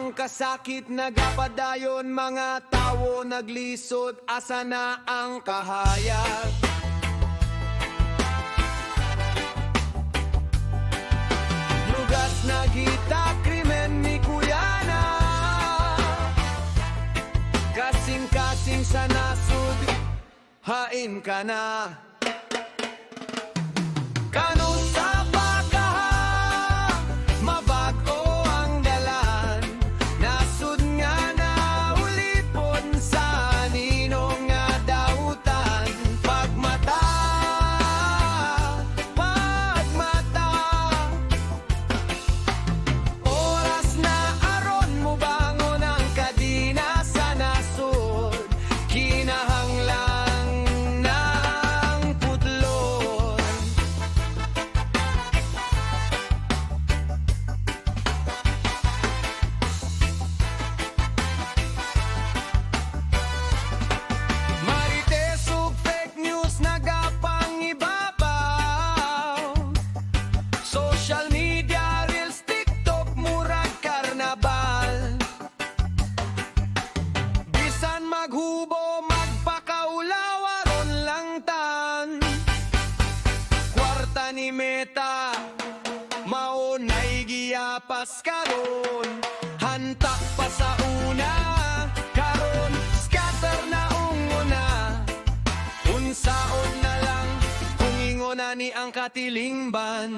Ang kasakit nagapadayon, mga tawo naglisod, asa na ang kahayag? Lugas na gita, krimen ni Kuyana, kasing-kasing sa nasud, hain ka na. Kano sa pagkaha, mabago ang dalan, nasud nga na ulipon sa ninong nga dautan. Pagmata, oras na aron mo bangon ang kadina sa nasud, kinahanglan na ang putlon. Marites ug fake news nagapangibabaw, social media, reels, TikTok, murag karnabal. Bisan maghubo, magpakaulaw, aron lang tan. Kwarta ni Meta, maunay giyapas karon. Hantak pa sa una, karon scatter na unguna. Unsaon na lang kung ingona ni ang katilingban.